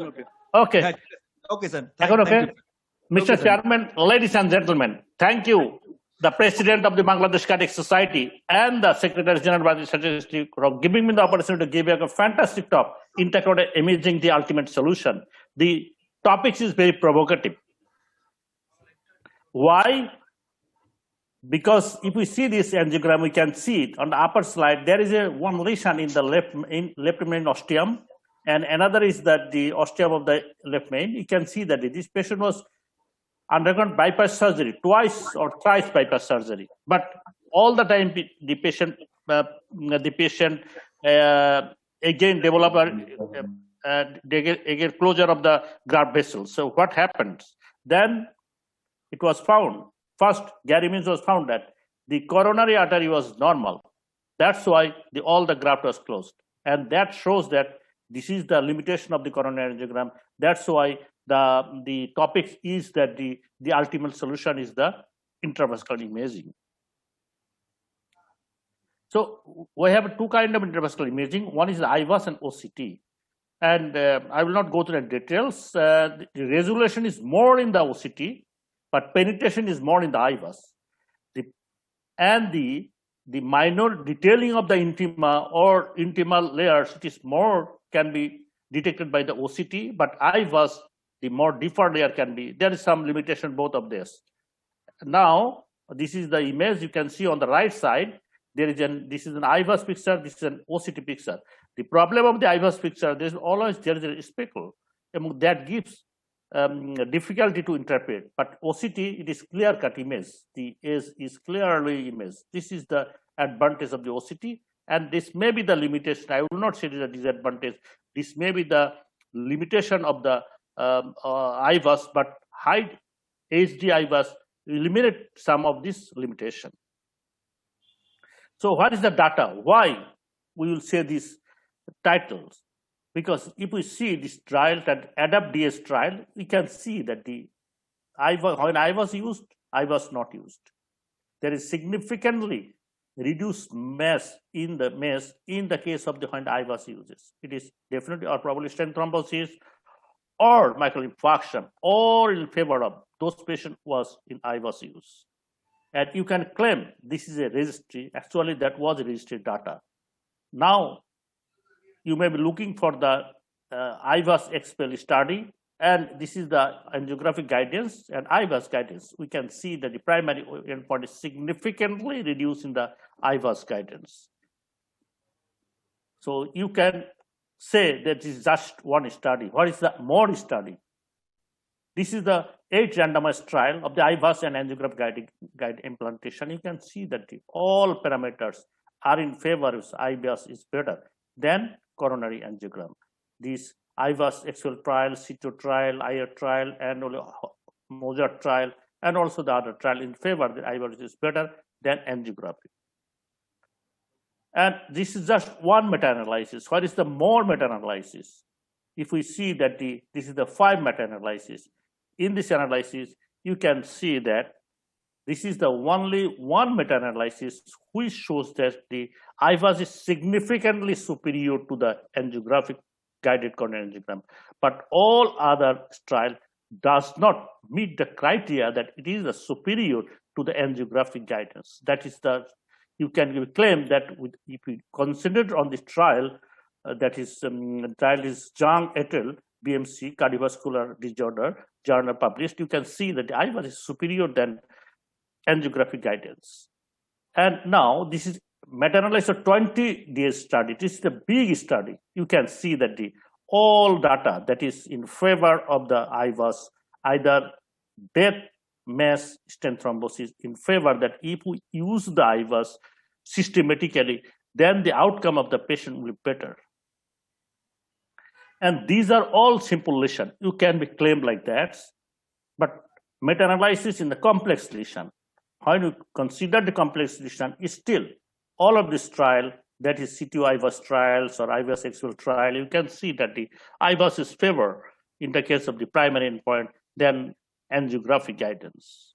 Okay. Okay. Okay, sir. Okay. Mr. Okay, Chairman, ladies and gentlemen, thank you, the President of the Bangladesh Cardiac Society and the Secretary General of the Statistics for giving me the opportunity to give you a fantastic talk entitled Imaging the Ultimate Solution. The topic is very provocative. Why? Because if we see this angiogram, we can see it on the upper slide. There is one lesion in the left main ostium, and another is that the ostium of the left main. You can see that this patient was undergone bypass surgery, twice or thrice bypass surgery, but all the time the patient again developed again closure of the graft vessels. So what happens then? It was found. First, Gary Means was found that the coronary artery was normal. That's why all the graft was closed. And that shows that this is the limitation of the coronary angiogram. That's why the topic is that the ultimate solution is the intravascular imaging. So we have two kinds of intravascular imaging. One is the IVAS and OCT. And I will not go through the details. The resolution is more in the OCT, but penetration is more in the IVAS. The minor detailing of the intima or intimal layers, it is more can be detected by the OCT, but IVAS, the more deeper layer can be. There is some limitation both of this. Now, this is the image you can see on the right side. This is an IVAS picture, this is an OCT picture. The problem of the IVAS picture, there is a speckle that gives difficulty to interpret, but OCT, it is clear-cut image. The edge is clearly image. This is the advantage of the OCT, and this may be the limitation. I will not say it is a disadvantage. This may be the limitation of the IVAS, but high HD IVAS eliminate some of this limitation. So what is the data? Why we will say these titles? Because if we see this trial, that ADAPT-DS trial, we can see that when I was used, I was not used. There is significantly reduced mass in the case of the when I was uses. It is definitely or probably stent thrombosis or myocardial infarction, or in favor of those patients was in IVAS use. And you can claim this is a registry. Actually, that was registry data. Now, you may be looking for the IVAS expel study, and this is the angiographic guidance and IVAS guidance. We can see that the primary endpoint is significantly reduced in the IVAS guidance. So you can say that is just one study. What is the more study? This is the 8 randomized trial of the IVAS and angiographic guide implantation. You can see that all parameters are in favor of IVAS is better than coronary angiogram. These IVAS expel trial, CITO trial, IR trial, and Mozart trial, and also the other trial in favor that IVAS is better than angiography. And this is just one meta-analysis. What is the more meta-analysis? If we see that this is the 5 meta-analysis, in this analysis, you can see that this is the only one meta-analysis which shows that the IVAS is significantly superior to the angiographic guided coronary angiogram. But all other trial does not meet the criteria that it is superior to the angiographic guidance. That is you can claim that if we consider on this trial, that is trial is Zhang et al. BMC cardiovascular disorder journal published, you can see that the IVAS is superior than angiographic guidance. And now this is meta-analysis of 20 days study. This is the big study. You can see that all data that is in favor of the IVAS, either death, mass, stent thrombosis, in favor that if we use the IVAS systematically, then the outcome of the patient will be better. And these are all simple lesions. You can be claimed like that, but meta-analysis in the complex lesion, when you consider the complex lesion, is still all of this trial, that is CTO IVAS trials or IVAS expel trial, you can see that the IVAS is favor in the case of the primary endpoint than angiographic guidance.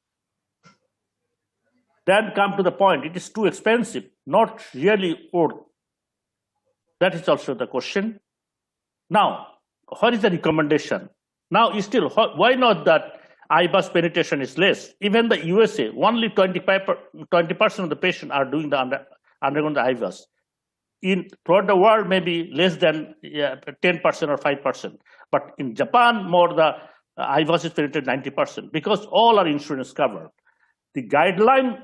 Then come to the point, it is too expensive, not really worth. That is also the question. Now, what is the recommendation? Now, still, why not that IBUS penetration is less? Even the USA, only 20% of the patients are doing the undergoing the IBUS. Throughout the world, maybe less than 10% or 5%. But in Japan, more the IBUS is penetrated 90% because all are insurance covered. The guideline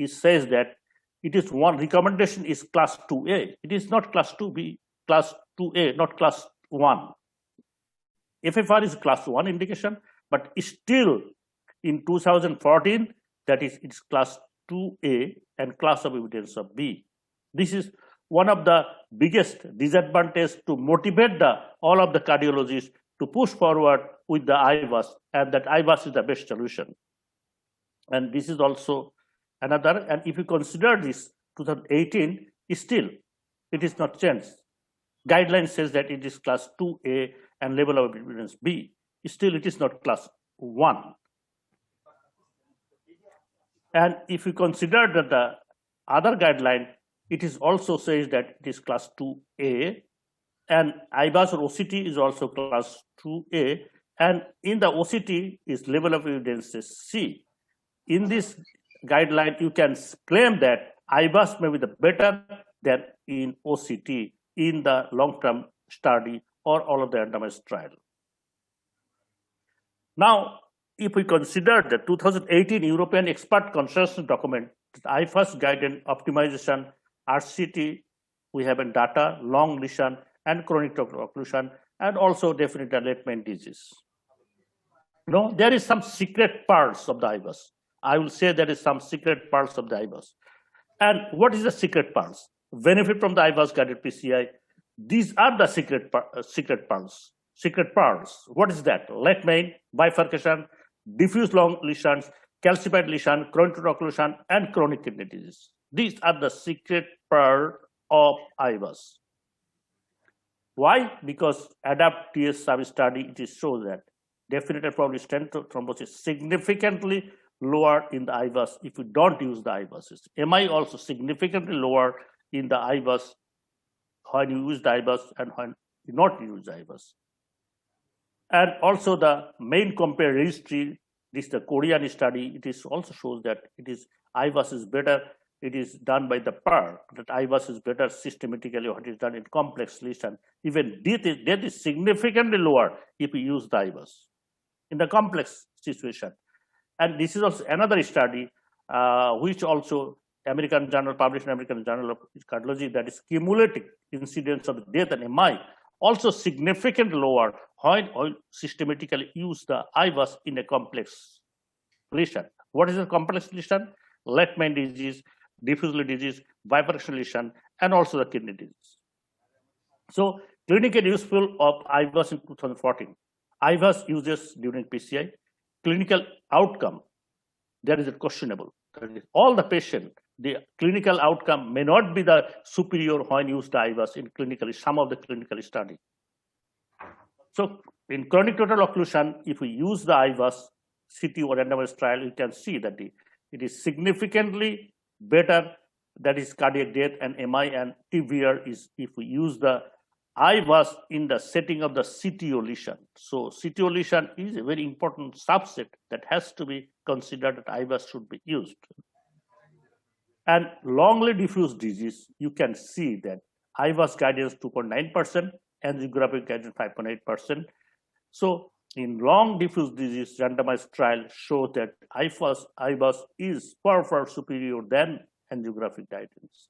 says that it is one recommendation is class 2A. It is not class 2B, class 2A, not class 1. FFR is class 1 indication, but still in 2014, that is it's class 2A and class of evidence of B. This is one of the biggest disadvantages to motivate all of the cardiologists to push forward with the IBUS, and that IBUS is the best solution. And this is also another, and if you consider this 2018, still it is not changed. Guideline says that it is class 2A and level of evidence B. Still it is not class 1. And if you consider that the other guideline, it is also says that it is class 2A, and IBUS or OCT is also class 2A, and in the OCT is level of evidence is C. In this guideline, you can claim that IBUS may be the better than in OCT in the long-term study or all of the randomized trial. Now, if we consider the 2018 European expert consensus document, IFAS guidance optimization, RCT, we have in data, long lesion, and chronic occlusion, and also definite late disease. No, there is some secret parts of the IBUS. I will say there is some secret parts of the IBUS. And what is the secret parts? Benefit from the IBUS guided PCI. These are the secret parts. Secret parts. What is that? Left main, bifurcation, diffuse long lesions, calcified lesion, chronic occlusion, and chronic kidney disease. These are the secret part of IBUS. Why? Because ADAPT TS sub-study, it shows that definite probably stent thrombosis significantly lower in the IBUS if you don't use the IBUS. MI also significantly lower in the IBUS when you use the IBUS and when you not use the IBUS. And also the main compare registry, this the Korean study, it is also shows that it is IBUS is better. It is done by the PAR, that IBUS is better systematically what is done in complex lesion. Even death is significantly lower if you use the IBUS in the complex situation. And this is also another study which also published in American Journal of Cardiology, that is cumulative incidence of death and MI also significantly lower when systematically use the IBUS in a complex lesion. What is a complex lesion? Left main disease, diffuse disease, bifurcation lesion, and also the kidney disease. So clinically useful of IBUS in 2014. IBUS uses during PCI. Clinical outcome, there is a questionable. All the patient, the clinical outcome may not be the superior when used the IBUS in clinically, some of the clinical study. So in chronic total occlusion, if we use the IBUS, CT or randomized trial, you can see that it is significantly better, that is cardiac death and MI and TVR is if we use the IBUS in the setting of the CTO lesion. So CTO lesion is a very important subset that has to be considered that IBUS should be used. And longly diffuse disease, you can see that IBUS guidance 2.9%, angiographic guidance 5.8%. So in long diffuse disease, randomized trial shows that IBUS is far superior than angiographic guidance.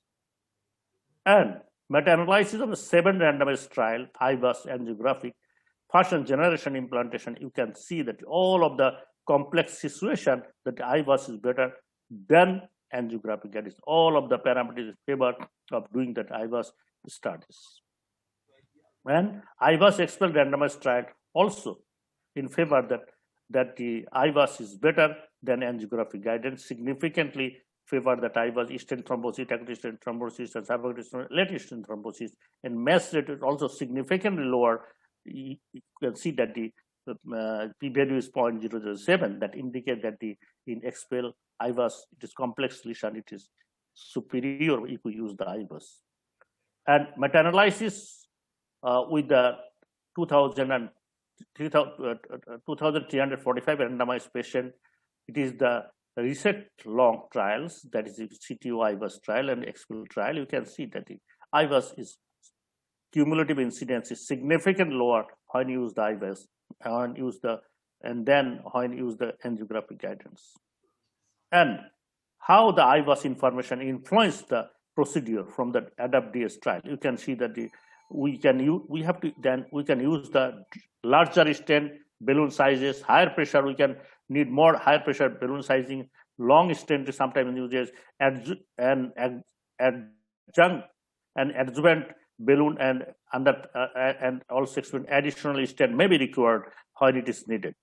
And meta-analysis of the 7 randomized trial, IBUS, angiographic, first generation implantation, you can see that all of the complex situation that IBUS is better than angiographic. That is all of the parameters in favor of doing that IBUS studies. And IBUS expert randomized trial also in favor that the IBUS is better than angiographic guidance, significantly favor that IBUS stent thrombosis, acute stent thrombosis, and subacute late stent thrombosis, and mass rate is also significantly lower. You can see that the p-value is 0.007, that indicate that in XPEL IBUS, it is complex lesion, it is superior if we use the IBUS. And meta-analysis with the 2000 and 2345 randomized patient. It is the recent long trials, that is the CTO-IVUS trial and XPIL trial. You can see that the IVUS is cumulative incidence is significantly lower when you use the IVUS and then when you use the angiographic guidance. And how the IVUS information influenced the procedure from the ADAPT-DS trial. You can see that we can use the larger stent, balloon sizes, higher pressure. We can need more higher pressure balloon sizing. Long stent sometimes uses adjuvant balloon and also additional stent may be required when it is needed.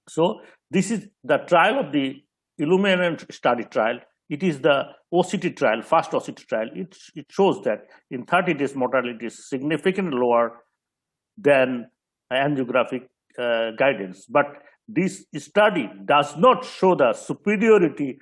So this is the trial of the Illuminant study trial. It is the OCT trial, fast OCT trial. It shows that in 30 days mortality is significantly lower than angiographic guidance. But this study does not show the superiority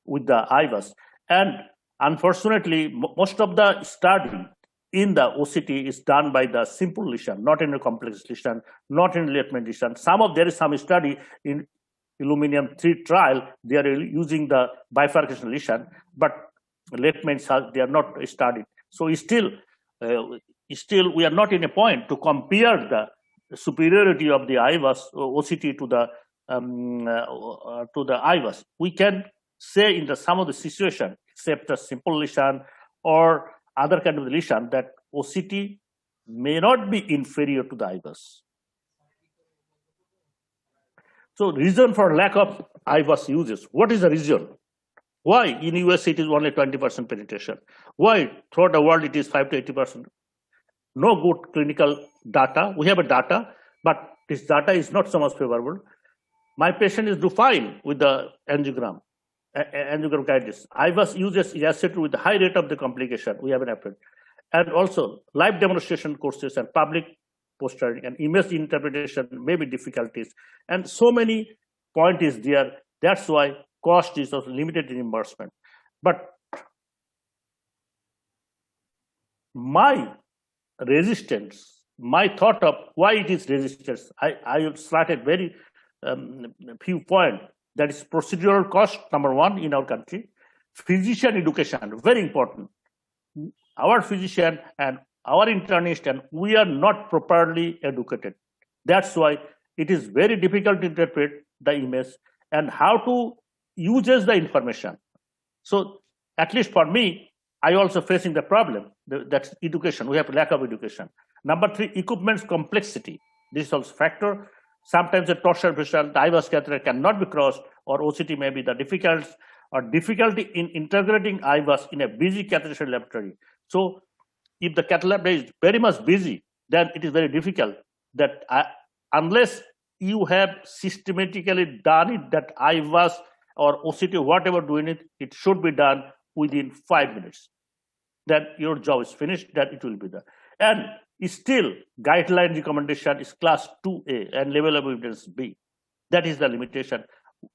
with the IVUS. And unfortunately, most of the study in the OCT is done by the simple lesion, not in a complex lesion, not in enlargement lesion. There is some study in Illuminum 3 trial, they are using the bifurcation lesion, but enlargements they are not studied. So still we are not in a point to compare the superiority of the IVUS OCT to the IVUS. We can say in some of the situation, except a simple lesion or other kind of lesion, that OCT may not be inferior to the IVUS. So reason for lack of IVUS uses. What is the reason? Why in US it is only 20% penetration? Why throughout the world it is 5 to 80%? No good clinical data. We have a data, but this data is not so much favorable. My patient is do fine with the angiogram guidance. IVUS uses is associated with the high rate of the complication. We have an effort. And also live demonstration courses and public posturing and image interpretation may be difficulties. And so many point is there. That's why cost is of limited reimbursement. But my resistance, my thought of why it is resistance, I started very few points. That is procedural cost, number one, in our country. Physician education, very important. Our physician and our internist, and we are not properly educated. That's why it is very difficult to interpret the image and how to use the information. So at least for me, I also facing the problem. That's education. We have lack of education. Number three, equipment's complexity. This is also factor. Sometimes the torsion vessel, the IVUS catheter cannot be crossed, or OCT may be the difficulty in integrating IVUS in a busy catheter laboratory. So if the cath lab is very much busy, then it is very difficult that unless you have systematically done it, that IVUS or OCT, whatever doing it, it should be done within 5 minutes. Then your job is finished, then it will be done. And still, guideline recommendation is class 2A and level of evidence B. That is the limitation.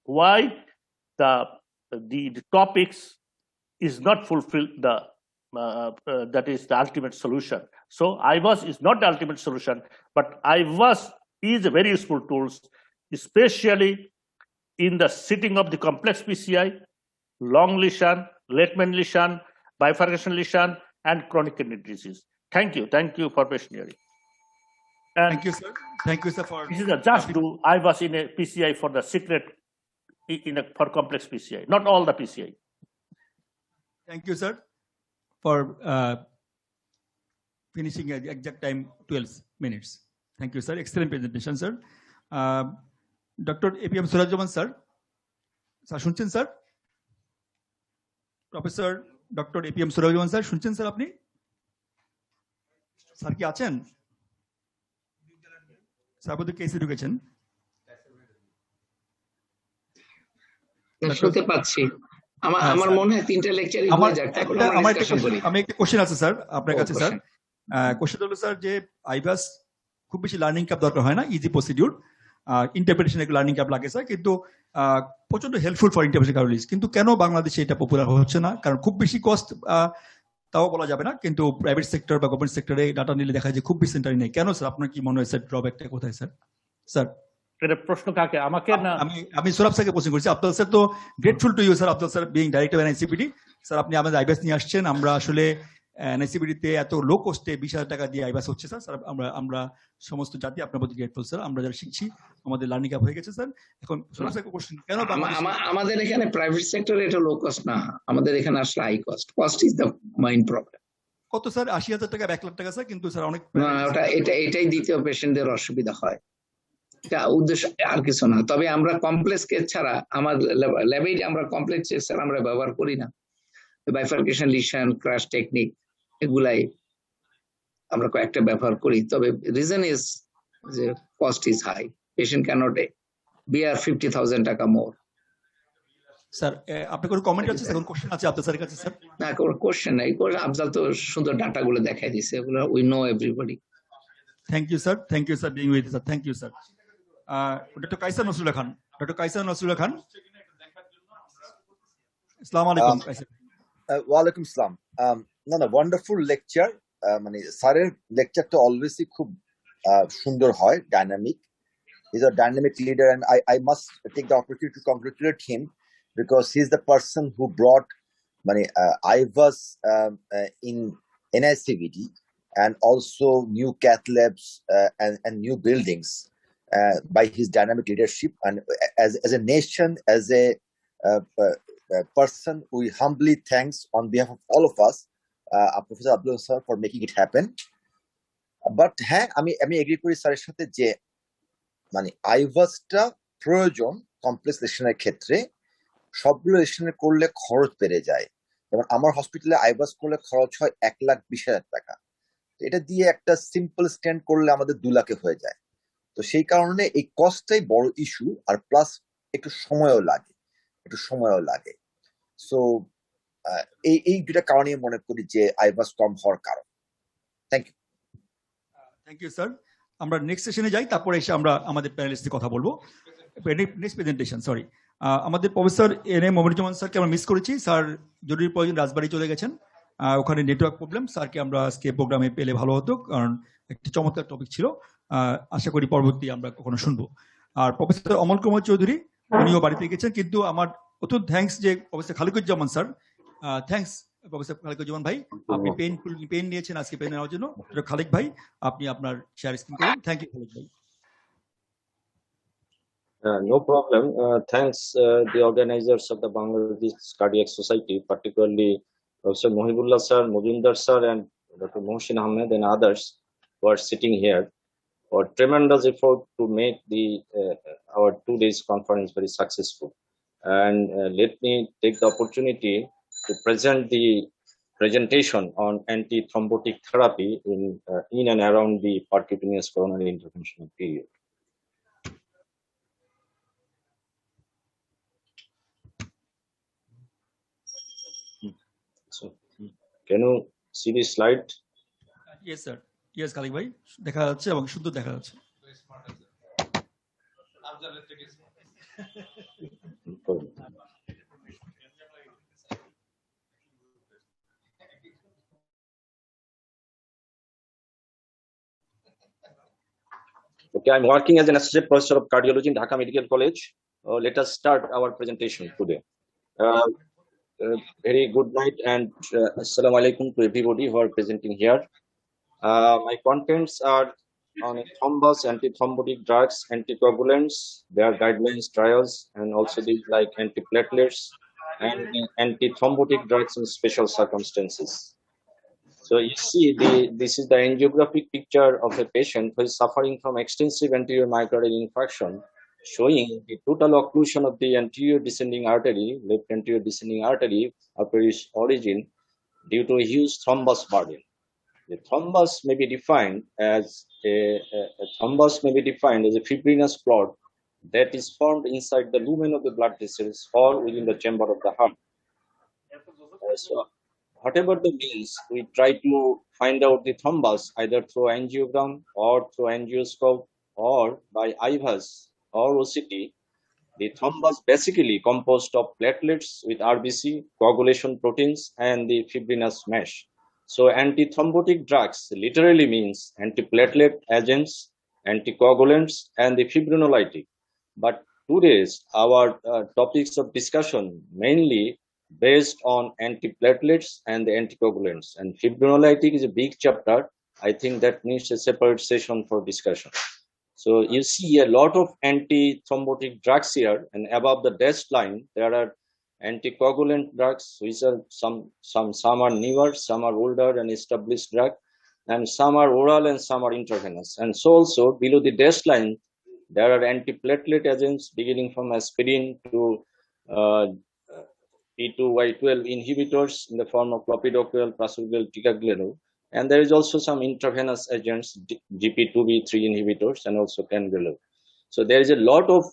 Why the topics is not fulfilled, that is the ultimate solution. So IVUS is not the ultimate solution, but IVUS is a very useful tool, especially in the setting of the complex PCI, long lesion, latement lesion, bifurcation lesion, and chronic kidney disease. Thank you for patient hearing. And thank you, sir. Thank you, sir. For this is a just do IVUS in a PCI for the secret for complex PCI, not all the PCI. Thank you, sir, for finishing at the exact time 12 minutes. Thank you, sir. Excellent presentation, sir. Dr. APM Surajaman, sir. Sir, শুনছেন sir? Professor Dr. APM Surajaman, sir. শুনছেন sir আপনি? Sir কি আছেন? Sir বোধহয় কেসে ঢুকেছেন। শুনতে পাচ্ছি। আমার মনে হয় তিনটা লেকচারই হয়ে যাক, তারপর আমরা ডিসকাশন করি। আমি একটা কোশ্চেন আছে স্যার আপনার কাছে স্যার। কোশ্চেন হলো স্যার যে আইভাস খুব বেশি লার্নিং ক্যাপ দরকার হয় না, ইজি প্রসিডিউর, ইন্টারপ্রিটেশন একটু লার্নিং ক্যাপ লাগে স্যার, কিন্তু প্রচন্ড হেল্পফুল ফর ইন্টারপ্রিটেশন কার্ডিওলজিস্ট। কিন্তু কেন বাংলাদেশে এটা পপুলার হচ্ছে না? কারণ খুব বেশি কস্ট তাও বলা যাবে না, কিন্তু প্রাইভেট সেক্টর বা গভর্নমেন্ট সেক্টরে ডাটা নিলে দেখা যায় খুব বেশি সেন্টারই নেই। কেন স্যার, আপনার কি মনে হয় স্যার ড্রব্যাকটা কোথায় স্যার? স্যার এটা প্রশ্ন কাকে, আমাকে না? আমি সৌরভ স্যারকে প্রশ্ন করছি। আব্দুল স্যার তো grateful to you sir, Abdul sir being director NICPD. Sir আপনি আমাদের আইবাস নিয়ে আসছেন, আমরা আসলে এনআইসিপিডিতে এত লো কস্টে 20,000 টাকা দিয়ে আইবাস হচ্ছে স্যার। আমরা সমস্ত জাতি আপনার প্রতি গ্রেটফুল স্যার। আমরা যারা শিখছি আমাদের লার্নিং আপ হয়ে গেছে স্যার। এখন সৌরভ স্যারকে কোশ্চেন, কেন আমাদের এখানে প্রাইভেট সেক্টরে এটা লো কস্ট না, আমাদের এখানে আসলে high cost. Cost is the main problem. কত স্যার? 80,000 টাকা, 1 লাখ টাকা স্যার, কিন্তু স্যার অনেক এটাই দ্বিতীয় পেশেন্টদের অসুবিধা হয়, এটা উদ্দেশ্য আর কিছু না। তবে আমরা কমপ্লেক্স কেস ছাড়া আমার ল্যাবে আমরা কমপ্লেক্স কেস ছাড়া আমরা ব্যবহার করি না। বাইফার্কেশন, লিশন, ক্রাশ টেকনিক এগুলাই আমরা কয়েকটা ব্যবহার করি। তবে রিজন ইজ যে cost is high, patient cannot bear 50,000 taka more. Sir আপনার কোনো কমেন্ট আছে স্যার? কোশ্চেন আছে আপনার স্যারের কাছে স্যার? না, কোনো কোশ্চেন নাই। আফজাল তো সুন্দর ডাটাগুলো দেখাই দিয়েছে, এগুলো we know everybody. Thank you sir, thank you sir being with sir, thank you sir. Doctor Kaiser Nasrullah Khan, doctor Kaiser Nasrullah Khan. আসসালামু আলাইকুম কাইসার। ওয়ালাইকুম আসসালাম। না ওয়ান্ডারফুল লেকচার। মানে স্যারের লেকচারটা অলওয়েজই খুব সুন্দর হয়, dynamic. He's a dynamic leader, and I must take the opportunity to congratulate him because he's the person who brought IVAS in NICVD, and also new cath labs and new buildings by his dynamic leadership. And as a nation, as a person, we humbly thanks on behalf of all of us, Professor Abdul sir, for making it happen. But আমি agri করি স্যারের সাথে যে মানে আইভাসটা প্রয়োজন complex লেশনের ক্ষেত্রে। সবগুলো লেশনে করলে খরচ বেড়ে যায়। যেমন আমার হসপিটালে আইভাস করলে খরচ হয় 1,20,000 টাকা। এটা দিয়ে একটা সিম্পল স্ট্যান্ড করলে আমাদের 2 লাখে হয়ে যায়। তো সেই কারণে এই কস্টটাই বড় ইস্যু, আর প্লাস একটু সময়ও লাগে। সো এই দুটা কারণে মনে করি যে আইভাস কম হওয়ার কারণ। Thank you sir. আমরা নেক্সট সেশনে যাই, তারপরে এসে আমরা আমাদের প্যানেলিস্টে কথা বলবো। নেক্সট প্রেজেন্টেশন, সরি, আমাদের প্রফেসর এন.এম. মমিনুজ্জামান স্যারকে আমরা মিস করেছি। স্যার জরুরি প্রয়োজন রাজবাড়ি চলে গেছেন, ওখানে নেটওয়ার্ক প্রবলেম। স্যারকে আমরা আজকে প্রোগ্রামে পেলে ভালো হতো, কারণ একটি চমৎকার টপিক ছিল। আশা করি পরবর্তী আমরা কখনো শুনবো। আর প্রফেসর অমল কুমার চৌধুরী, উনিও বাড়িতে গেছেন, কিন্তু আমার অত্যন্ত থ্যাংকস যে professor Khaliquzzaman sir, thanks professor Khaliquzzaman ভাই, আপনি পেন নিয়েছেন আজকে পেন নেওয়ার জন্য। খালিক ভাই, আপনি আপনার শেয়ার স্ক্রিন করুন। থ্যাংক ইউ খালিক ভাই। No problem. Thanks the organizers of the Bangladesh Cardiac Society, particularly Professor Mohibullah sir, Mojinder sir, and Dr. Mohsin Ahmed and others who are sitting here for tremendous effort to make our 2 days conference very successful. And let me take the opportunity to present the presentation on anti-thrombotic therapy in and around the percutaneous coronary interventional period. So, can you see the slide? Yes, sir. Yes, Khalik bhai. দেখা যাচ্ছে এবং সুন্দর দেখা যাচ্ছে। Okay, I'm working as an associate professor of cardiology in Dhaka Medical College. Let us start our presentation today. Very good night and assalamu alaikum to everybody who are presenting here. My contents are on thrombus, antithrombotic drugs, anticoagulants, their guidelines, trials, and also these like antiplatelets and antithrombotic drugs in special circumstances. So you see, this is the angiographic picture of a patient who is suffering from extensive anterior myocardial infarction, showing the total occlusion of the anterior descending artery, left anterior descending artery of its origin due to a huge thrombus burden. The thrombus may be defined as a fibrinous clot that is formed inside the lumen of the blood vessels or within the chamber of the heart. So, whatever the means, we try to find out the thrombus either through angiogram or through angioscope or by IVAS or OCT. The thrombus basically composed of platelets with RBC, coagulation proteins, and the fibrinous mesh. So antithrombotic drugs literally means antiplatelet agents, anticoagulants, and the fibrinolytic. But today's our topics of discussion mainly based on antiplatelets and the anticoagulants. And fibrinolytic is a big chapter. I think that needs a separate session for discussion. So you see a lot of antithrombotic drugs here, and above the dashed line, there are anticoagulant drugs, which are some are newer, some are older and established drug, and some are oral and some are intravenous. And so also below the dashed line, there are antiplatelet agents beginning from aspirin to uh, P2Y12 inhibitors in the form of clopidogrel, prasugrel, ticagrelor. And there is also some intravenous agents, GP2B3 inhibitors, and also cangrelor. So there is a lot of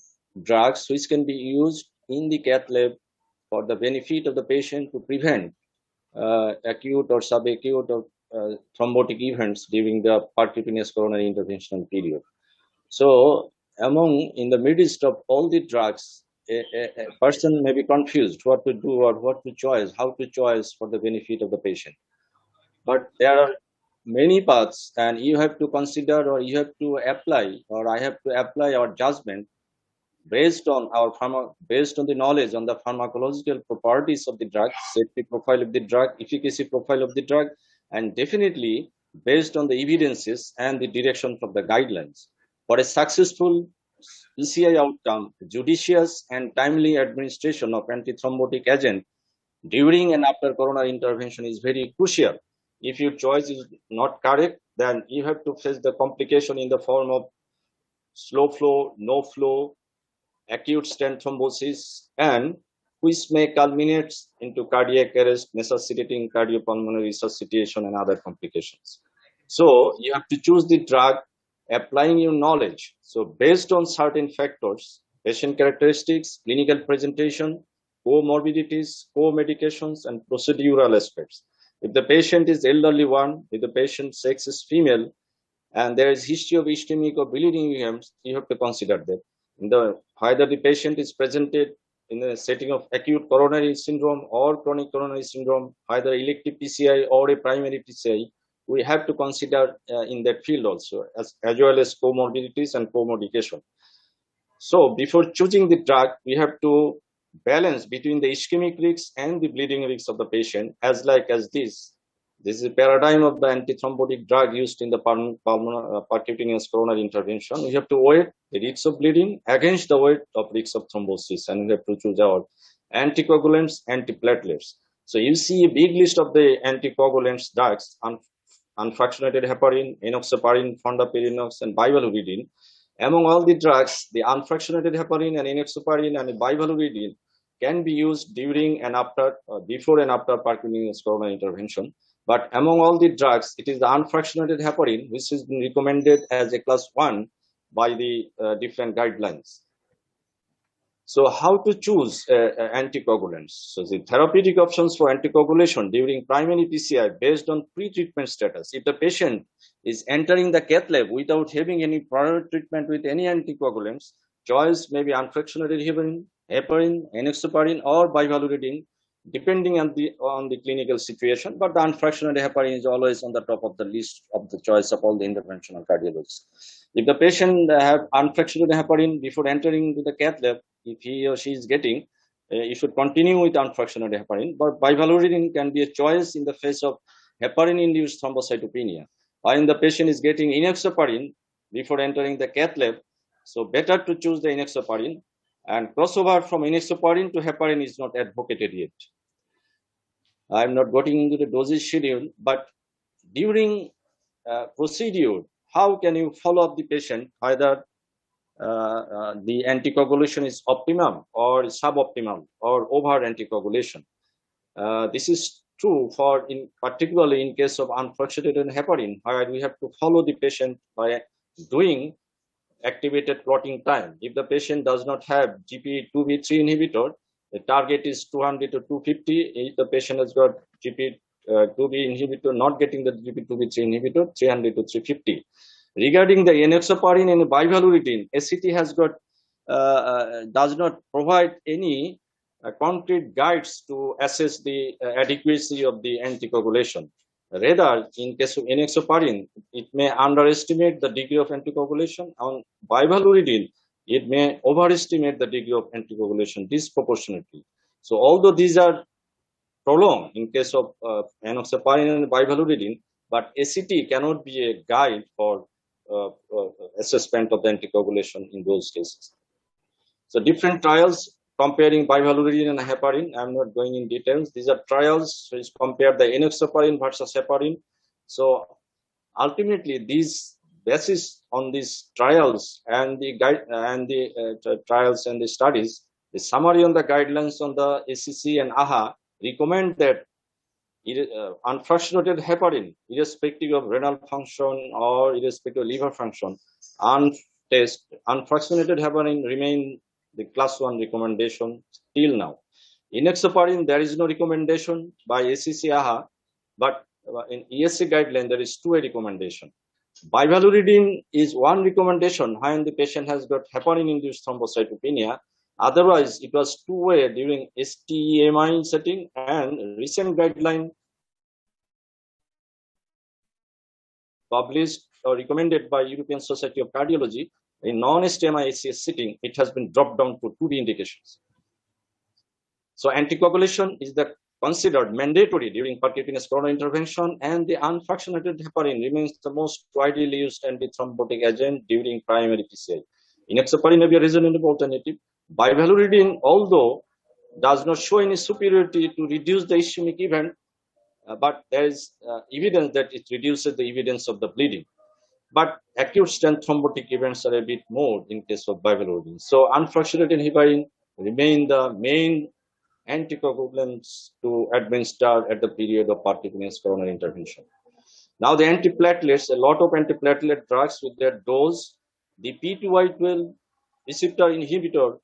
drugs which can be used in the cath lab for the benefit of the patient to prevent acute or subacute or thrombotic events during the percutaneous coronary interventional period. So in the midst of all the drugs, a person may be confused what to do or what to choose, how to choose for the benefit of the patient. But there are many paths, and you have to consider, or you have to apply, or I have to apply our judgment based on based on the knowledge on the pharmacological properties of the drug, safety profile of the drug, efficacy profile of the drug, and definitely based on the evidences and the direction of the guidelines. For a successful ECI outcome, judicious and timely administration of antithrombotic agent during and after coronary intervention is very crucial. If your choice is not correct, then you have to face the complication in the form of slow flow, no flow, acute stent thrombosis, and which may culminate into cardiac arrest, necessitating cardiopulmonary resuscitation and other complications. So you have to choose the drug applying your knowledge. So based on certain factors, patient characteristics, clinical presentation, comorbidities, co-medications, and procedural aspects. If the patient is elderly one, if the patient's sex is female, and there is history of ischemic or bleeding events, you have to consider that. Either the patient is presented in a setting of acute coronary syndrome or chronic coronary syndrome, either elective PCI or a primary PCI, we have to consider in that field also, as well as comorbidities and co-medication. So before choosing the drug, we have to balance between the ischemic risks and the bleeding risks of the patient, as this. This is a paradigm of the antithrombotic drug used in the percutaneous coronary intervention. We have to weigh the risks of bleeding against the weight of risks of thrombosis, and we have to choose our anticoagulants, antiplatelets. So you see a big list of the anticoagulants drugs: unfractionated heparin, enoxaparin, fondaparinux, and bivalvuridine. Among all the drugs, the unfractionated heparin and enoxaparin and bivalvuridine can be used during and after, before and after percutaneous coronary intervention. But among all the drugs, it is the unfractionated heparin which has been recommended as a class 1 by the different guidelines. So how to choose anticoagulants? So the therapeutic options for anticoagulation during primary PCI based on pre-treatment status. If the patient is entering the cath lab without having any prior treatment with any anticoagulants, choice may be unfractionated heparin, enoxaparin, or bivalvuridine, depending on the clinical situation. But the unfractionated heparin is always on the top of the list of the choice of all the interventional cardiologists. If the patient have unfractionated heparin before entering into the cath lab, if he or she is getting, you should continue with unfractionated heparin. But bivalvuridine can be a choice in the face of heparin-induced thrombocytopenia. When the patient is getting enoxaparin before entering the cath lab, so better to choose the enoxaparin. And crossover from enoxaparin to heparin is not advocated yet. I'm not getting into the dosage schedule, but during procedure, how can you follow up the patient? Either the anticoagulation is optimum or suboptimal or over anticoagulation. This is true for particularly in case of unfractionated heparin, where we have to follow the patient by doing activated clotting time. If the patient does not have GP2B3 inhibitor, the target is 200 to 250. If the patient has got GP2B inhibitor, not getting the GP2B3 inhibitor, 300 to 350. Regarding the enoxaparin and bivalvuridine, ACT has got does not provide any concrete guides to assess the adequacy of the anticoagulation. Rather, in case of enoxaparin, it may underestimate the degree of anticoagulation. On bivalvuloidine, it may overestimate the degree of anticoagulation disproportionately. So, although these are prolonged in case of enoxaparin and bivalvuloidine, but ACT cannot be a guide for assessment of the anticoagulation in those cases. So different trials comparing bivalvuloidine and heparin. I'm not going in details. These are trials which compare the enoxaparin versus heparin. So ultimately, these basis on these trials and the trials and the studies, the summary on the guidelines on the ACC and AHA recommend that unfractionated heparin, irrespective of renal function or irrespective of liver function, unfractionated heparin remain the class 1 recommendation till now. Enoxaparin, there is no recommendation by ACC AHA, but in ESC guideline, there is 2A recommendation. Bivalvuloidine is one recommendation when the patient has got heparin-induced thrombocytopenia. Otherwise, it was 2A during STEMI setting, and recent guideline published or recommended by European Society of Cardiology in non-STEMI ACS setting, it has been dropped down to 2D indications. So anticoagulation is considered mandatory during percutaneous coronary intervention, and the unfractionated heparin remains the most widely used antithrombotic agent during primary PCI. Enoxaparin may be a reasonable alternative. Bivalvuloidine, although does not show any superiority to reduce the ischemic event, but there is evidence that it reduces the evidence of the bleeding. But acute stent thrombotic events are a bit more in case of bivalvuloidine. So unfractionated heparin remain the main anticoagulants to administer at the period of percutaneous coronary intervention. Now the antiplatelets, a lot of antiplatelet drugs with their dose, the P2Y12 receptor inhibitor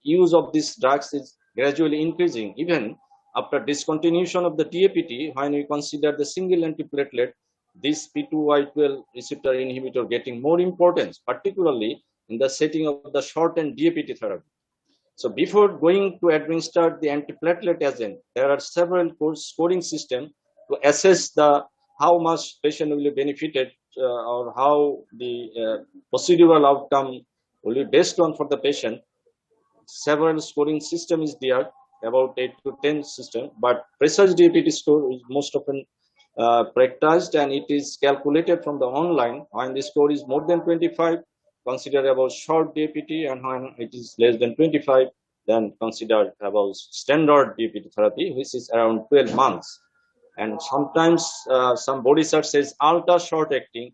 use of these drugs is gradually increasing even after discontinuation of the TAPT. When we consider the single antiplatelet, this P2Y12 receptor inhibitor getting more importance, particularly in the setting of the shortened DAPT therapy. So before going to administer the antiplatelet agent, there are several scoring systems to assess how much patient will be benefited or how the procedural outcome will be based on for the patient. Several scoring system is there, about 8 to 10 system, but precise DAPT score is most often practiced, and it is calculated from the online. When the score is more than 25, consider about short DAPT, and when it is less than 25, then consider about standard DAPT therapy, which is around 12 months. And sometimes some body research says ultra short acting,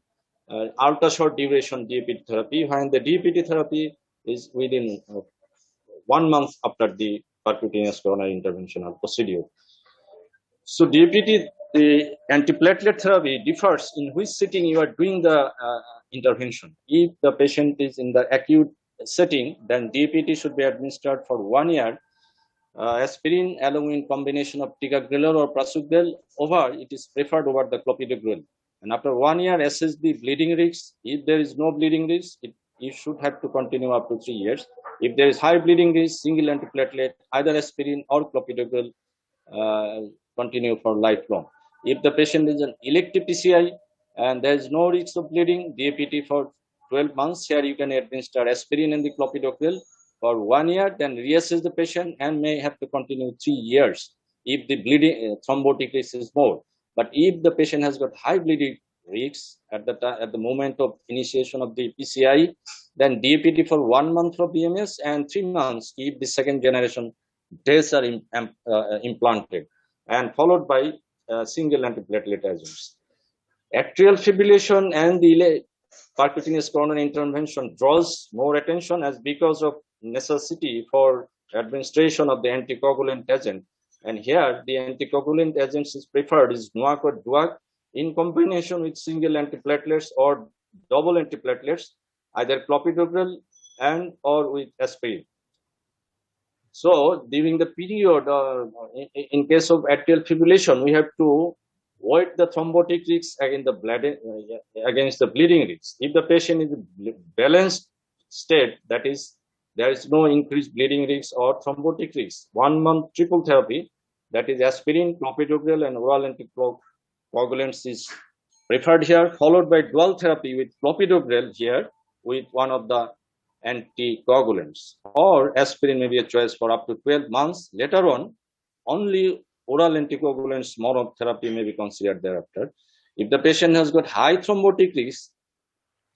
ultra short duration DAPT therapy, when the DAPT therapy is within 1 month after the percutaneous coronary interventional procedure. So DAPT, the antiplatelet therapy differs in which setting you are doing the intervention. If the patient is in the acute setting, then DAPT should be administered for 1 year. Aspirin along with combination of ticagrelor or prasugrel it is preferred over the clopidogrel. And after 1 year, assess the bleeding risk. If there is no bleeding risk, you should have to continue up to 3 years. If there is high bleeding risk, single antiplatelet, either aspirin or clopidogrel, continue for lifelong. If the patient is an elective PCI and there is no risk of bleeding, DAPT for 12 months, here you can administer aspirin and the clopidogrel for 1 year, then reassess the patient and may have to continue 3 years if the bleeding thrombotic risk is more. But if the patient has got high bleeding risks at the moment of initiation of the PCI, then DAPT for 1 month for BMS and 3 months if the second generation DAS are implanted, and followed by single antiplatelet agents. Atrial fibrillation and the percutaneous coronary intervention draws more attention as because of necessity for administration of the anticoagulant agent. And here the anticoagulant agents is preferred is NOAC or DUAC in combination with single antiplatelets or double antiplatelets, either clopidogrel and or with aspirin. So during the period, in case of atrial fibrillation, we have to avoid the thrombotic risk against the bleeding risk. If the patient is in balanced state, that is, there is no increased bleeding risk or thrombotic risk, 1 month triple therapy, that is aspirin, clopidogrel, and oral coagulants is preferred here, followed by dual therapy with clopidogrel here with one of the anticoagulants, or aspirin may be a choice for up to 12 months. Later on, only oral anticoagulants monotherapy may be considered thereafter. If the patient has got high thrombotic risk,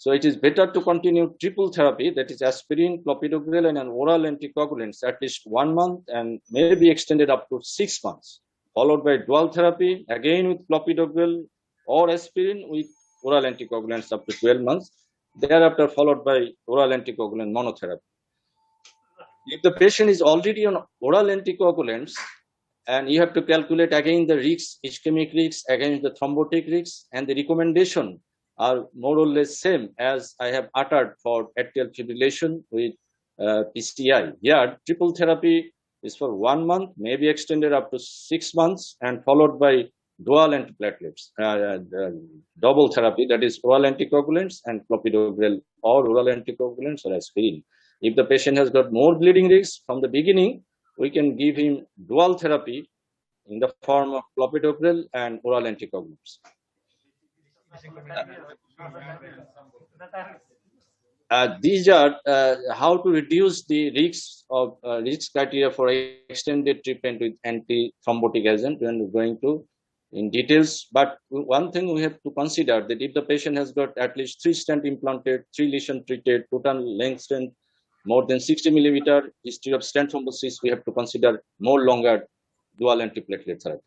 so it is better to continue triple therapy, that is aspirin, clopidogrel, and an oral anticoagulants at least 1 month and may be extended up to 6 months, followed by dual therapy again with clopidogrel or aspirin with oral anticoagulants up to 12 months, thereafter followed by oral anticoagulant monotherapy. If the patient is already on oral anticoagulants, and you have to calculate again the risks, ischemic risks against the thrombotic risks, and the recommendation are more or less same as I have uttered for atrial fibrillation with PCI. Here, triple therapy is for 1 month, may be extended up to 6 months, and followed by dual antiplatelets, double therapy, that is oral anticoagulants and clopidogrel or oral anticoagulants or aspirin. If the patient has got more bleeding risks from the beginning, we can give him dual therapy in the form of clopidogrel and oral anticoagulants. These are how to reduce the risks of risk criteria for extended treatment with antithrombotic agent. We are going to in details, but one thing we have to consider that if the patient has got at least 3 stent implanted, 3 lesion treated, total length stent more than 60 millimeter, history of stent thrombosis, we have to consider more longer dual antiplatelet therapy.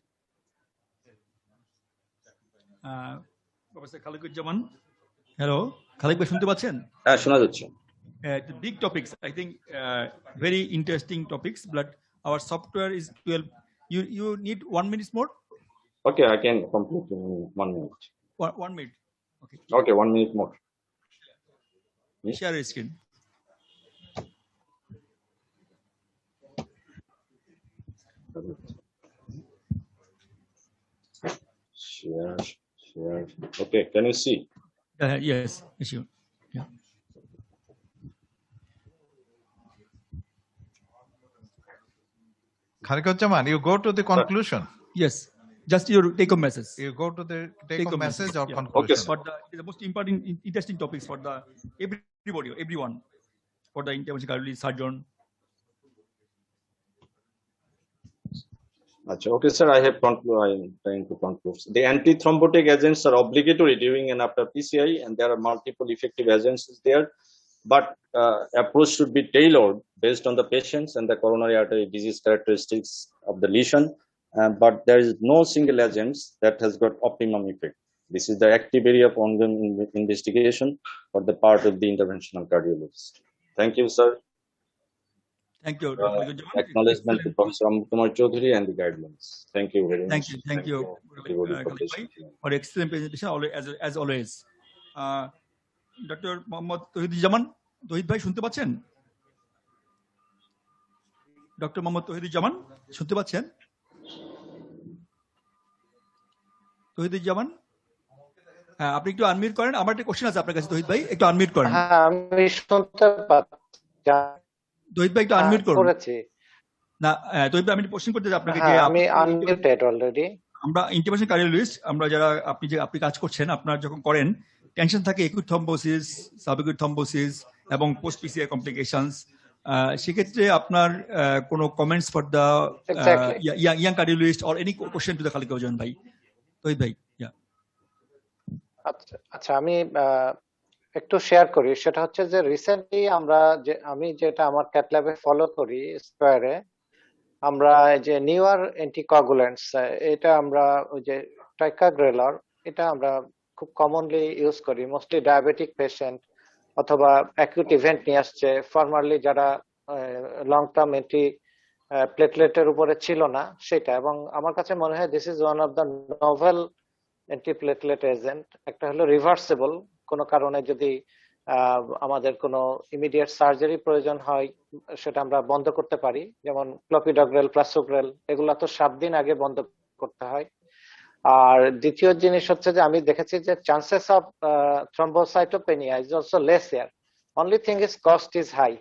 Professor Khaliquzzaman, hello Khaliq ভাই, শুনতে পাচ্ছেন? হ্যাঁ, শোনা যাচ্ছে। The big topics, I think, very interesting topics, but our software is 12. You need 1 minute more? Okay, I can complete in 1 minute. 1 minute. Okay. Okay, 1 minute more. Share your screen. Share. Okay, can you see? Yes, sure. Yeah. Kharikotchaman, you go to the conclusion. Yes, just your take-home message. You go to the take-home message or Yeah. conclusion. Okay, sir. For the most important, interesting topics for the everybody, everyone, for the interventional cardiologist, surgeon. Okay, sir, I am trying to conclude. The antithrombotic agents are obligatory during and after PCI, and there are multiple effective agents there, but approach should be tailored based on the patients and the coronary artery disease characteristics of the lesion, but there is no single agent that has got optimum effect. This is the active area of ongoing investigation for the part of the interventional cardiologist. Thank you, sir. Thank you. Acknowledgement to Professor Amutkumar Chaudhary and the guidelines. Thank you very much. Thank you, everybody for Khalid bhai, for excellent presentation, as always. Dr. Mohammad Tauhiduজ্জামান, তৌহিদ ভাই শুনতে পাচ্ছেন? Doctor Mohammad Touhiduzzaman শুনতে পাচ্ছেন? তৌহিদুজ্জামান, হ্যাঁ, আপনি একটু unmute করেন। আমার একটা কোশ্চেন আছে আপনার কাছে, তৌহিদ ভাই, একটু আনমিউট করেন। হ্যাঁ, আমি শুনতে পাচ্ছি। তৌহিদ ভাই একটু আনমিউট করুন। করেছি। না, তৌহিদ ভাই, আমি একটা কোশ্চেন করতে চাই আপনাকে, হ্যাঁ, যে আমি আনমিউটেড অলরেডি। আমরা ইন্টারভেনশন কার্ডিওলজিস্ট, আমরা যারা আপনি কাজ করছেন, আপনার যখন করেন টেনশন থাকে একুট থ্রম্বোসিস, সাবএকুট থ্রম্বোসিস এবং পোস্ট পিসিআই কমপ্লিকেশনস, সেক্ষেত্রে আপনার কোনো comments for the young cardiologist or any question to the Khaliq ওজন ভাই? তৌহিদ ভাই, আচ্ছা, আমি একটু শেয়ার করি। সেটা হচ্ছে যে রিসেন্টলি আমি যেটা আমার ক্যাথ ল্যাবে ফলো করি, স্কয়ারে আমরা যে নিউয়ার অ্যান্টিকোয়াগুলেন্টস, এটা আমরা ওই যে টাইকাগ্রেলর, এটা আমরা খুব কমনলি ইউজ করি মোস্টলি ডায়াবেটিক পেশেন্ট অথবা অ্যাকিউট ইভেন্ট নিয়ে আসছে, ফর্মারলি যারা লং টার্ম অ্যান্টি প্লেটলেটের উপরে ছিল না সেটা। এবং আমার কাছে মনে হয় this is one of the novel antiplatelet agent. একটা হলো রিভার্সেবল, কোনো কারণে যদি আমাদের কোনো ইমিডিয়েট সার্জারি প্রয়োজন হয় সেটা আমরা বন্ধ করতে পারি, যেমন ক্লোপিডোগ্রেল, প্লাসোগ্রেল, এগুলা তো 7 দিন আগে বন্ধ করতে হয়। আর দ্বিতীয় জিনিস হচ্ছে যে আমি দেখেছি যে chances of thrombocytopenia is also less here, only thing is cost is high.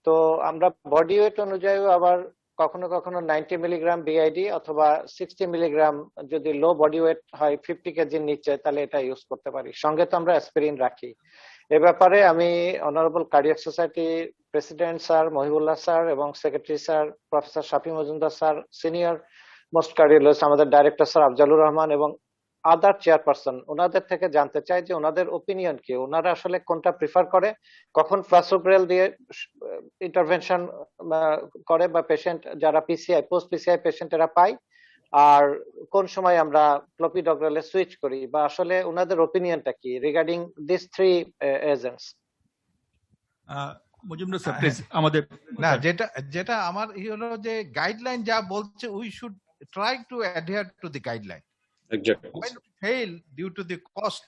তো আমরা বডি ওয়েট অনুযায়ী আবার কখনো কখনো 90 মিলিগ্রাম বিআইডি অথবা 60 মিলিগ্রাম, যদি লো বডি ওয়েট হয় 50 কেজির নিচে, তাহলে এটা ইউজ করতে পারি। সঙ্গে তো আমরা অ্যাসপিরিন রাখি। এ ব্যাপারে আমি honourable cardiac society president sir Mohibullah sir এবং secretary sir professor Shafi Majumder sir, senior most cardiologist আমাদের ডাইরেক্টর স্যার আফজালুর রহমান এবং আদার চেয়ারপারসন, ওনাদের থেকে জানতে চাই যে ওনাদের ওপিনিয়ন কি, ওনারা আসলে কোনটা প্রিফার করে, কখন প্লাসোগ্রেল দিয়ে ইন্টারভেনশন করে বা পেশেন্ট যারা পিসিআই পোস্ট পিসিআই পেশেন্ট এরা পায়, আর কোন সময় আমরা ক্লোপিডোগ্রেলে সুইচ করি, বা আসলে ওনাদের ওপিনিয়নটা কি regarding this three agents. Majumdar sir please আমাদের না, যেটা যেটা আমার হলো যে গাইডলাইন যা বলছে, we should try to adhere to the guideline. Exactly. When we fail due to the cost,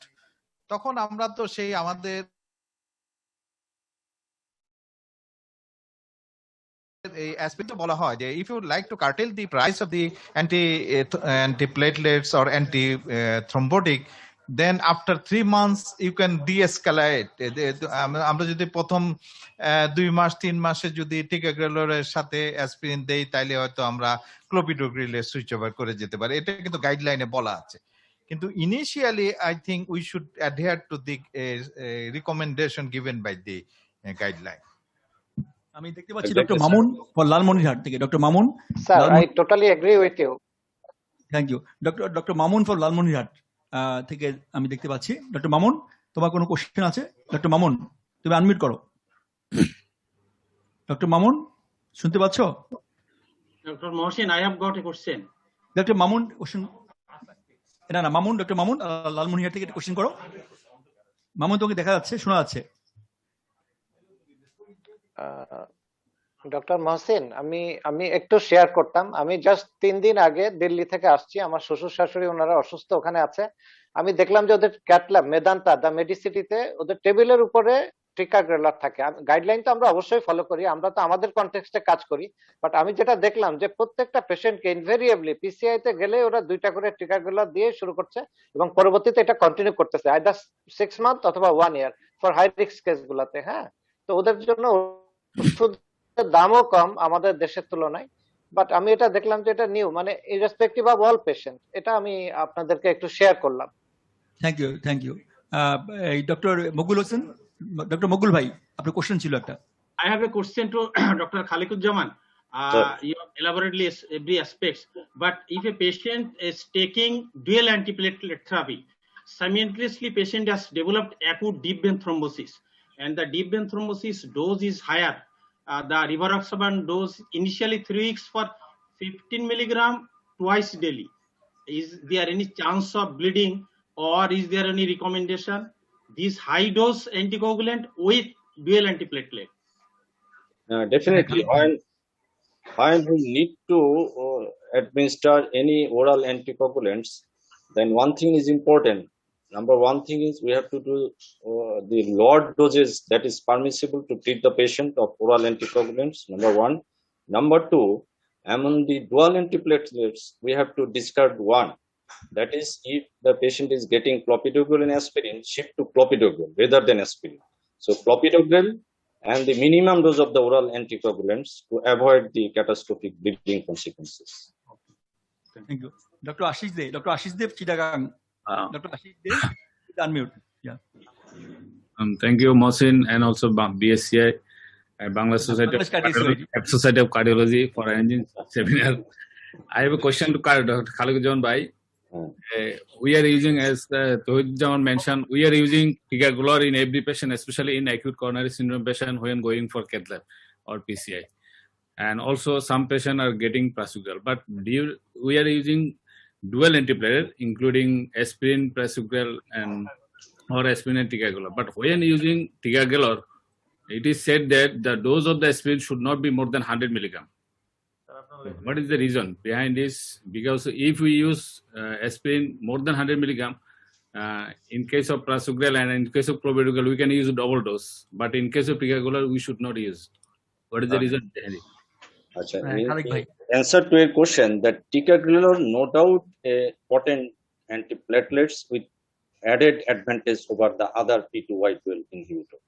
তখন আমরা তো সেই আমাদের এই অ্যাসপেক্টে বলা হয় যে if you like to curtail the price of the anti platelets or anti thrombotic, then after 3 months you can de-escalate. আমরা যদি প্রথম 2 মাস 3 মাসে যদি টিকাগ্রেলরের সাথে অ্যাসপিরিন দেই, তাইলে হয়তো আমরা ক্লোপিডোগ্রিলে সুইচ ওভার করে যেতে পারি। এটা কিন্তু গাইডলাইনে বলা আছে। কিন্তু initially I think we should adhere to the recommendation given by the guideline. আমি দেখতে পাচ্ছি ডক্টর মামুন ফর লালমনিরহাট থেকে। Doctor Mamun, sir I totally agree with you. Thank you. Doctor Mamun for Lalmonirhat থেকে আমি দেখতে পাচ্ছি। ডক্টর মামুন, তোমার কোনো কোশ্চেন আছে? ডক্টর মামুন, তুমি আনমিউট করো। ডক্টর মামুন, শুনতে পাচ্ছ? Dr. Mohsin, I have got a question. Doctor Mamun question, না মামুন, ডক্টর মামুন লালমনিরহাট থেকে একটা কোশ্চেন করো। মামুন, তোমাকে দেখা যাচ্ছে, শোনা যাচ্ছে। ডক্টর মহসিন, আমি একটু শেয়ার করতাম। আমি জাস্ট 3 দিন আগে দিল্লি থেকে আসছি, আমার শ্বশুর শাশুড়ি ওনারা অসুস্থ ওখানে আছে। আমি দেখলাম যে ওদের ক্যাটল্যাব মেদান্তা দা মেডিসিটিতে ওদের টেবিলের উপরে টিকাগ্রেলার থাকে। গাইডলাইন তো আমরা অবশ্যই ফলো করি, আমরা তো আমাদের কনটেক্সটে কাজ করি, বাট আমি যেটা দেখলাম যে প্রত্যেকটা পেশেন্টকে ইনভেরিয়েবলি পিসিআই তে গেলে ওরা 2টা করে টিকাগ্রেলার দিয়ে শুরু করছে এবং পরবর্তীতে এটা কন্টিনিউ করতেছে আইদার 6 মান্থ অথবা 1 year for high risk case গুলাতে। হ্যাঁ, তো ওদের জন্য ওষুধের দামও কম আমাদের দেশের তুলনায়। বাট আমি এটা দেখলাম যে এটা নিউ, মানে ইররেসপেক্টিভ অফ অল পেশেন্ট। এটা আমি আপনাদেরকে একটু শেয়ার করলাম। Thank you. Doctor Mukul Hossain, doctor Mukul ভাই, আপনার কোশ্চেন ছিল একটা। I have a question to Dr. Khaliquজ্জামান. You have elaborately every aspects, but if a patient is taking dual antiplatelet therapy, simultaneously patient has developed acute deep vein thrombosis, and the deep vein thrombosis dose is higher. The rivaroxaban dose initially 3 weeks for 15 milligram twice daily. Is there any chance of bleeding, or is there any recommendation this high dose anticoagulant with dual antiplatelet? Definitely, when we need to administer any oral anticoagulants, then one thing is important. Number one thing is we have to do the lower doses that is permissible to treat the patient of oral anticoagulants. Number one. Number two, among the dual antiplatelets, we have to discard one. That is, if the patient is getting clopidogrel and aspirin, shift to clopidogrel rather than aspirin. So clopidogrel and the minimum dose of the oral anticoagulants to avoid the catastrophic bleeding consequences. Thank you. Dr. Ashish Dev Chittagong. Dr. Ashish Dev, unmute. Yeah. Thank you, Mohsin, and also BSCI, Bangladesh Society of Cardiology for arranging seminar. I have a question to Dr. Khaliquজ্জামান Bhai. We are using, as Tohidjaman mentioned, we are using ticagrelor in every patient, especially in acute coronary syndrome patient when going for cath lab or PCI. And also some patients are getting prasugrel. But we are using dual antiplatelet, including aspirin, prasugrel, and or aspirin and ticagrelor. But when using ticagrelor, it is said that the dose of the aspirin should not be more than 100 milligram. What is the reason behind this? Because if we use aspirin more than 100 milligram, in case of prasugrel and in case of clopidogrel, we can use double dose. But in case of ticagrelor, we should not use. What is the reason behind it? Answer to your question, that ticagrelor no doubt a potent antiplatelets with added advantage over the other P2Y12 inhibitor.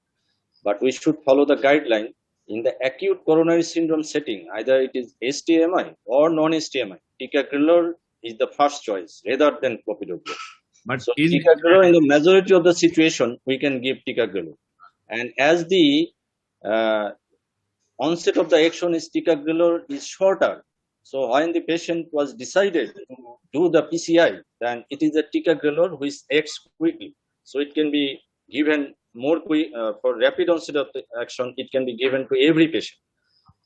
But we should follow the guideline in the acute coronary syndrome setting, either it is STMI or non-STMI, ticagrelor is the first choice rather than clopidogrel. But So in ticagrelor, in the majority of the situation, we can give ticagrelor. And as the onset of the action is ticagrelor is shorter, so when the patient was decided to do the PCI, then it is a ticagrelor which acts quickly. So it can be given more quick for rapid onset of the action. It can be given to every patient.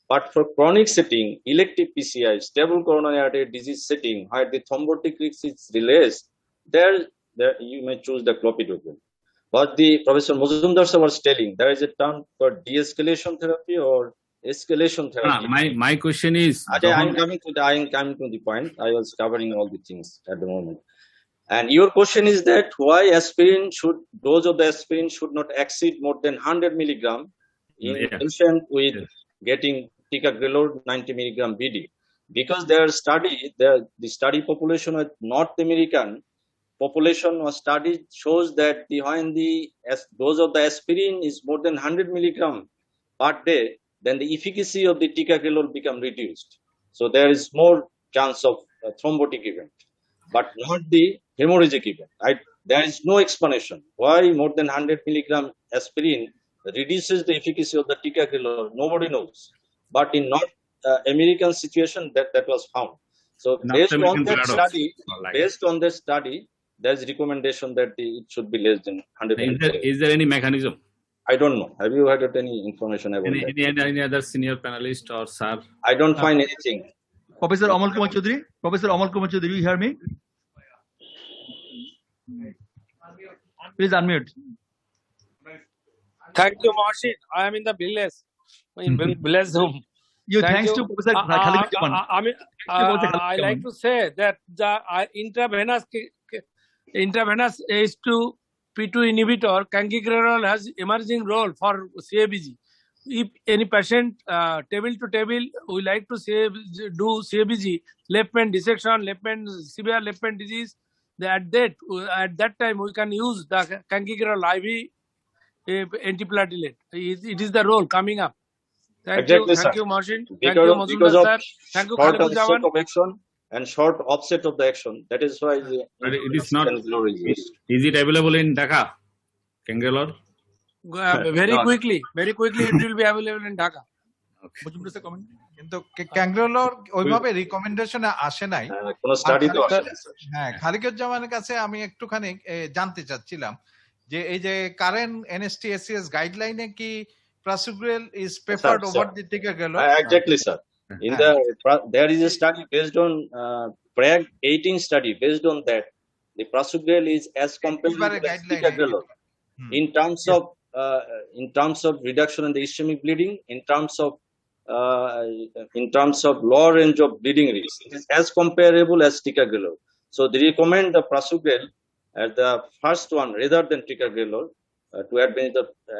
But for chronic setting, elective PCI, stable coronary artery disease setting, where the thrombotic risk is released, there you may choose the clopidogrel. But the Professor Muzumdar sir was telling, there is a term for de-escalation therapy or escalation therapy. my question is, I am coming to the point. I was covering all the things at the moment. And your question is that why dose of the aspirin should not exceed more than 100 milligram in Yeah. patient with Yes. getting ticagrelor 90 milligram BD. Because the study population with North American population was studied shows that when the dose of the aspirin is more than 100 milligram per day, then the efficacy of the ticagrelor become reduced. So there is more chance of thrombotic event, but not the hemorrhagic event. There is no explanation why more than 100 milligram aspirin reduces the efficacy of the ticagrelor. Nobody knows. But in North American situation, that was found. So North based on American that paradox. study, Like, there is recommendation that it should be less than 100 milligram. is there any mechanism? I don't know. Have you had any information about that? Any other senior panelist or sir? I don't find anything. Professor Amal Kumar Chaudhary. Professor Amal Kumar Chaudhary, you hear me? Please unmute. Thank you, Martin. I am in the village. In village home. You Thank thanks you. to Professor Khaliquzaman. I like to say that the intravenous H2 P2 inhibitor cangigrelor has emerging role for CABG. If any patient table to table we like to do CABG, left main dissection, severe left main disease, at that time we can use the cangigrelor IV antiplatelet. It is the role coming up. Thank Exactly, you, sir. Martin. Thank you, Because Mazumdar of sir. Thank you, short Khaliquzaman. onset of action and short offset of the action. That is why But it is not. cangigrelor is used. Is it available in Dhaka? Cangigrelor? Very No. quickly it will be available in Dhaka. Mujumdar sir, comment? কিন্তু ক্যাঙ্গ্রোলোর ওইভাবে রিকমেন্ডেশনে আসে নাই। কোনো study তো আর আসে না, sir. হ্যাঁ, খালিকুজ্জামানের কাছে আমি একটুখানি জানতে চাচ্ছিলাম যে এই যে কারেন্ট NSTSCS গাইডলাইনে কি prasugrel is preferred over the ticagrelor? Exactly, sir. There is a study based on PRAG 18 study. Based on that, the prasugrel is as compared এবারে to the guideline ticagrelor in terms of reduction in the ischemic bleeding, in terms of lower range of bleeding risk. It is as comparable as ticagrelor. So they recommend the prasugrel as the first one rather than ticagrelor to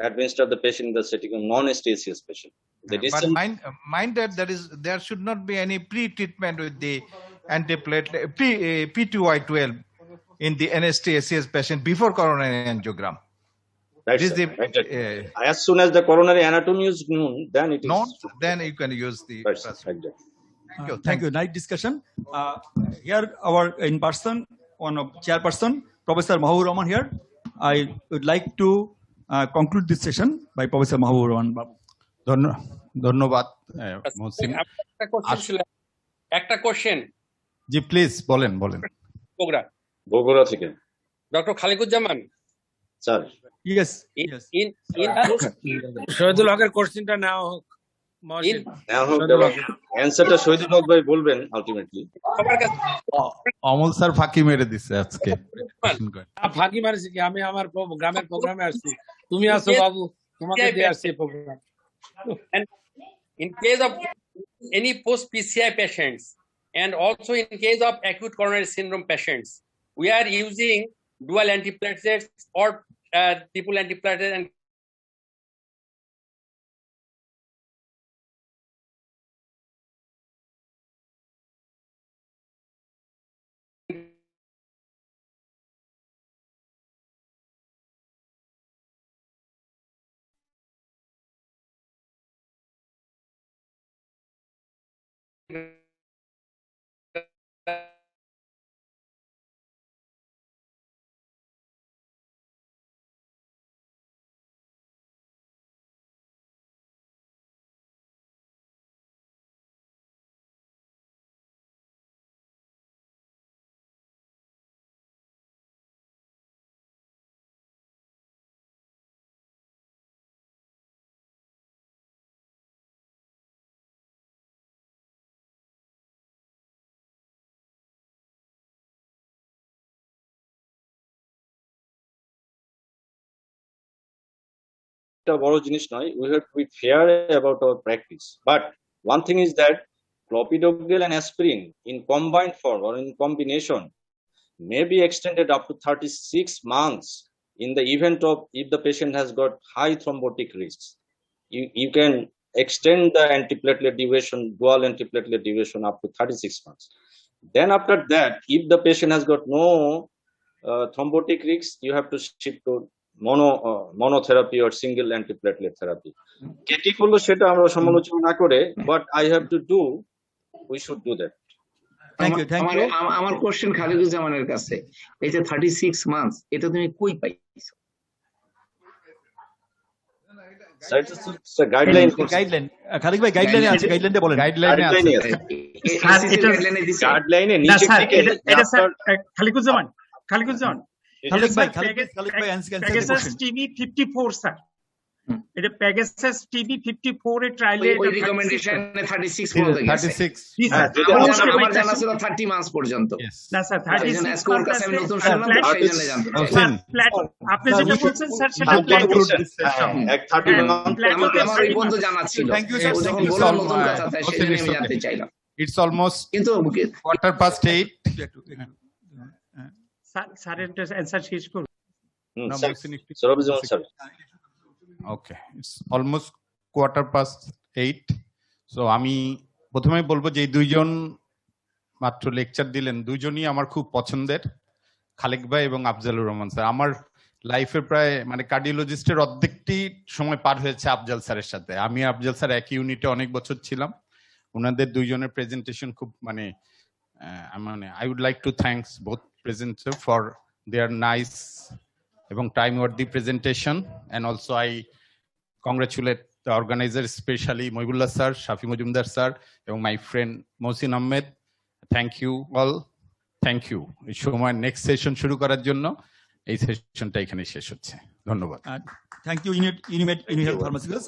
administer the patient in the setting of non-STSCS patient. But mind that there should not be any pre-treatment with the antiplatelet P2Y12 in the NSTSCS patient before coronary angiogram. Right, as soon as the coronary anatomy is known, then it is known, then you can use the exactly. Thank you. Nice discussion. Here, our in person, one of chairperson, Professor Mahabur Rahman here. I would like to conclude this session by Professor Mahabur Rahman. ধন্যবাদ মহসিন। একটা question G please বলেন। বগুড়া থেকে doctor Khaliquzzaman sir. Yes. Shahidul হকের কোশ্চেনটা নেওয়া হোক। অ্যানসারটা শহীদুল হক ভাই বলবেন আলটিমেটলি। অমল স্যার ফাঁকি মেরে দিচ্ছে আজকে। ফাঁকি মারছি কি, আমি আমার গ্রামের প্রোগ্রামে আসছি, তুমি আসো বাবু, তোমাকে দিয়ে আসছি programme. And in case of any post PCI patients and also in case of acute coronary syndrome patients, we are using dual antiplatelets or triple antiplatelet and একটা বড় জিনিস নয়, we have to be fair about our practice. But one thing is that clopidogrel and aspirin in combined form or in combination may be extended up to 36 months in the event of if the patient has got high thrombotic risks. You can extend the antiplatelet duration, dual antiplatelet duration up to 36 months. Then after that, if the patient has got no thrombotic risks, you have to shift to monotherapy or single antiplatelet therapy. কেটি করলো সেটা আমরা সমালোচনা না করে, but I have to do, we should do that. Thank you thank you আমার question খালিকুজ্জামানের কাছে, এই যে 36 মান্থস এটা তুমি কই পাইছো? So it's a guideline. Guideline Khalik ভাই গাইডলাইনে আছে, গাইডলাইনটা বলেন। গাইডলাইনে আছে। গাইডলাইনে না নিচে স্যার, থেকে এটা স্যার খালিকুজ্জামান খালিক ভাই প্যাগাসাস টিভি 54 স্যার, এটা প্যাগাসাস টিভি 54 এর ট্রায়ালে ওই রিকমেন্ডেশনে 36 পর্যন্ত গেছে। 36 আমার জানা ছিল 30 মাস পর্যন্ত। না স্যার 36 স্কোর কাছে আমি নতুন শুনলাম, সেই জন্য জানতে চাই। আপনি যেটা বলছেন স্যার সেটা এক 30 month আমার ওই বন্ধু জানা ছিল, ও যখন বলল নতুন কথা, তাই সেই জন্য আমি জানতে চাইলাম। It's almost কিন্তু 8:15. স্যারের অ্যানসার শেষ করুন। sir. Okay, it's almost 8:15. So আমি প্রথমেই বলবো যে এই দুইজন মাত্র লেকচার দিলেন, দুইজনই আমার খুব পছন্দের, খালেক ভাই এবং আফজালুর রহমান স্যার। আমার লাইফের প্রায় মানে কার্ডিওলজিস্টের অর্ধেকটি সময় পার হয়েছে আফজাল স্যারের সাথে। আমি আফজাল স্যার একই ইউনিটে অনেক বছর ছিলাম। ওনাদের দুইজনের প্রেজেন্টেশন খুব মানে I would like to thanks both presenter for their nice এবং time worthy presentation, and also I congratulate the organizer, especially Moibullah sir, Shafi Mujumdar sir, এবং my friend Mohsin Ahmed. Thank you all. Thank you. এই সময় next session শুরু করার জন্য এই সেশনটা এখানে শেষ হচ্ছে। ধন্যবাদ। Thank you unit pharmaceuticals.